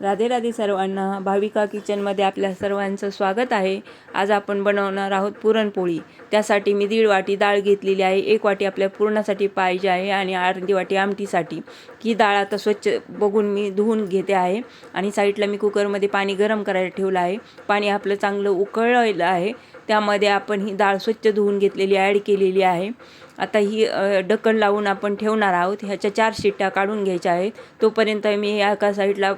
राधे राधे सर्वांना. भाविका किचनमध्ये आपल्या सर्वांचं स्वागत आहे. आज आपण बनवणार आहोत पुरणपोळी. त्यासाठी मी 1.5 वाटी डाळ घेतलेली आहे. 1 वाटी आपल्या पुरणासाठी पाहिजे आहे आणि अर्धी वाटी आमटीसाठी. ही डाळ आता स्वच्छ बघून मी धुवून घेते आहे आणि साईडला मी कुकरमध्ये पाणी गरम करायला ठेवलं आहे. पाणी आपलं चांगलं उकळलेलं आहे. त्यामध्ये आपण ही डाळ स्वच्छ धुवून घेतलेली ॲड केलेली आहे. आता ही ढक्कन लावून आपण ठेवणार आहोत. ह्याच्या 4 शिट्ट्या काढून घ्यायच्या आहेत. तोपर्यंत मी एका साईडला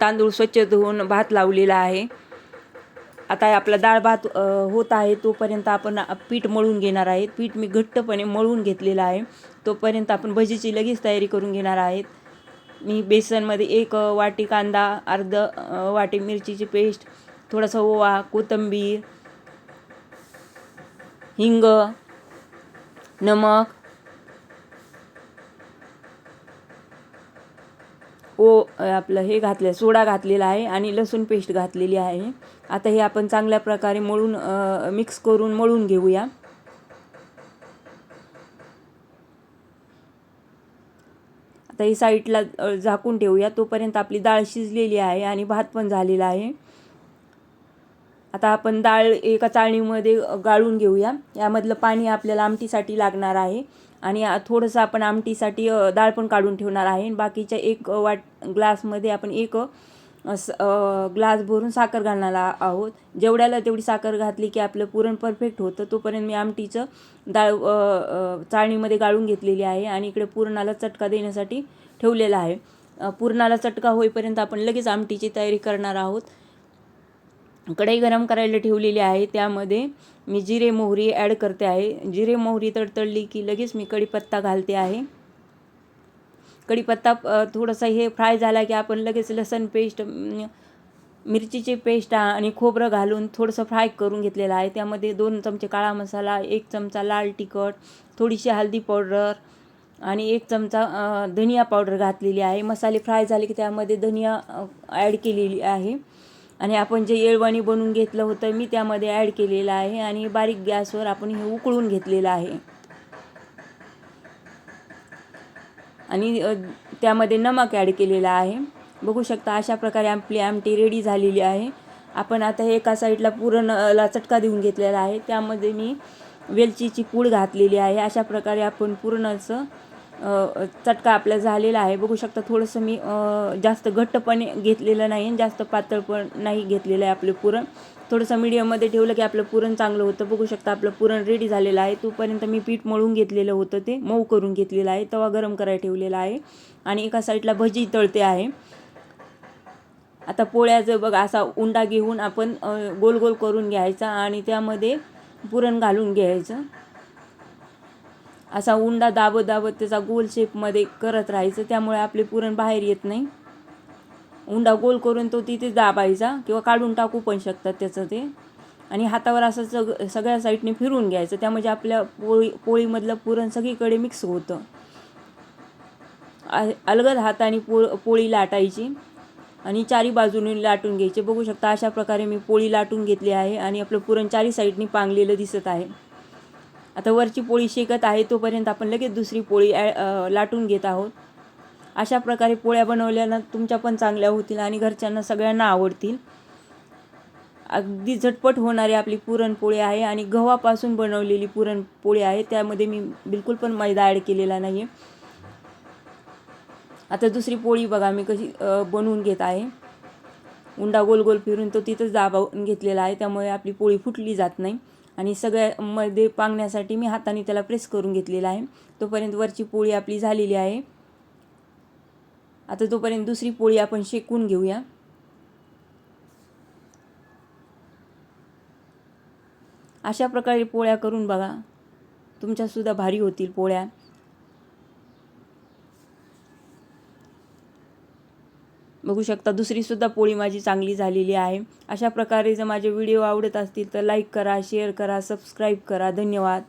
तांदूळ स्वच्छ धुवून भात लावलेला आहे. आता आपला डाळ भात होत आहे तोपर्यंत आपण पीठ मळून घेणार आहेत. पीठ मी घट्टपणे मळून घेतलेलं आहे. तोपर्यंत आपण भजीची लगेच तयारी करून घेणार आहेत. मी बेसनमध्ये 1 वाटी कांदा, अर्ध वाटी मिरचीची पेस्ट, थोडासा ओवा, कोथिंबीर, हिंग, नमक, आपलं हे घातलं सोडा घातलेला आहे आणि लसूण पेस्ट घातलेली आहे. आता हे आपण चांगल्या प्रकारे मळून मिक्स करून मळून घेऊया. आता ही साईडला झाकून ठेवूया. तोपर्यंत आपली डाळ शिजलेली आहे आणि भात पण झालेला आहे. आता आपण डाळ एका चाळणीमध्ये गाळून घेऊया. यामधलं पाणी आपल्याला आमटीसाठी लागणार आहे आणि थोडंसं आपण आमटीसाठी डाळ पण काढून ठेवणार आहे. बाकीच्या 1 ग्लासमध्ये आपण 1 ग्लास भरून साखर घालणार आहोत. जेवढ्याला तेवढी साखर घातली की आपलं पुरण परफेक्ट होतं. तोपर्यंत मी आमटीचं डाळ चाळणीमध्ये गाळून घेतलेली आहे आणि इकडे पुरणाला चटका देण्यासाठी ठेवलेला आहे. पुरणाला चटका होईपर्यंत आपण लगेच आमटीची तयारी करणार आहोत. कढई गरम करायला ठेवलेली आहे. त्यामध्ये मी जिरे मोहरी ॲड करते आहे. जिरे मोहरी तडतडली की लगेच मी कढीपत्ता घालते आहे. कढीपत्ता थोडासा हे फ्राय झाला की आपण लगेच लसूण पेस्ट, मिरचीची पेस्ट आणि खोबरं घालून थोडंसं फ्राय करून घेतलेलं आहे. त्यामध्ये 2 चमचे काळा मसाला, 1 चमचा लाल तिखट, थोडीशी हळदी पावडर आणि 1 चमचा धनिया पावडर घातलेली आहे. मसाले फ्राय झाले की त्यामध्ये धनिया ॲड केलेली आहे आणि आपण जे येळवणी बनवून घेतलं होतं मी त्यामध्ये ॲड केलेलं आहे आणि बारीक गॅसवर आपण हे उकळून घेतलेलं आहे आणि त्यामध्ये नमक ॲड केलेलं आहे. बघू शकता अशा प्रकारे आपली आमटी रेडी झालेली आहे. आपण आता एका साईडला पुरणाला चटका देऊन घेतलेला आहे. त्यामध्ये मी वेलचीची पूड घातलेली आहे. अशा प्रकारे आपण पुरणाचं चटका आपला झालेला आहे. बघू शकता थोडंसं मी जास्त घट्टपणे घेतलेलं नाही, जास्त पातळ पण नाही घेतलेलं आहे. आपलं पुरण थोडंसं मीडियममध्ये ठेवलं की आपलं पुरण चांगलं होतं. बघू शकता आपलं पुरण रेडी झालेलं आहे. तोपर्यंत मी पीठ मळून घेतलेलं होतं, ते मऊ करून घेतलेलं आहे. तवा गरम करायला ठेवलेला आहे आणि एका साईडला भजी तळते आहे. आता पोळ्याचं बघा असा उंडा घेऊन आपण गोल गोल करून घ्यायचा आणि त्यामध्ये पुरण घालून घ्यायचं. असा उंडा दाबत दाबत त्याचा गोल शेपमध्ये करत राहायचं. त्यामुळे आपले पुरण बाहेर येत नाही. उंडा गोल करून तो तिथे दाबायचा किंवा काढून टाकू पण शकतात त्याचं ते आणि हातावर असं सगळ्या साईडने फिरून घ्यायचं. त्यामुळे आपल्या पोळीमधलं पुरण सगळीकडे मिक्स होतं. अलगद हाताने पोळी लाटायची आणि चारी बाजूने लाटून घ्यायचे. बघू शकता अशा प्रकारे मी पोळी लाटून घेतली आहे आणि आपलं पुरण चारी साईडने पांगलेलं दिसत आहे. आता वरची पोळी शेकत आहे तोपर्यंत आपण लगेच दुसरी पोळी लाटून घेत आहोत. अशा प्रकारे पोळ्या बनवल्यानं तुमच्या पण चांगल्या होतील आणि घरच्यांना सगळ्यांना आवडतील. अगदी झटपट होणारी आपली पुरणपोळी आहे आणि गव्हापासून बनवलेली पुरणपोळी आहे. त्यामध्ये मी बिलकुल पण मैदा ॲड केलेला नाही आहे. आता दुसरी पोळी बघा मी कशी बनवून घेत आहे. उंडा गोल गोल फिरून तो तिथंच दाबावून घेतलेला आहे. त्यामुळे आपली पोळी फुटली जात नाही आणि सगळ्यामध्ये पांगण्यासाठी मी हाताने त्याला प्रेस करून घेतलेला आहे. तोपर्यंत वरची पोळी आपली झालेली आहे. आता तोपर्यंत दुसरी पोळी आपण शेकून घेऊया. अशा प्रकारे पोळ्या करून बघा, तुमच्यासुद्धा भारी होतील पोळ्या. बघू शकता दुसरीसुद्धा पोळी माझी चांगली झालेली आहे. अशा प्रकारे जर माझे व्हिडिओ आवडत असतील तर लाईक करा, शेअर करा, सबस्क्राईब करा. धन्यवाद.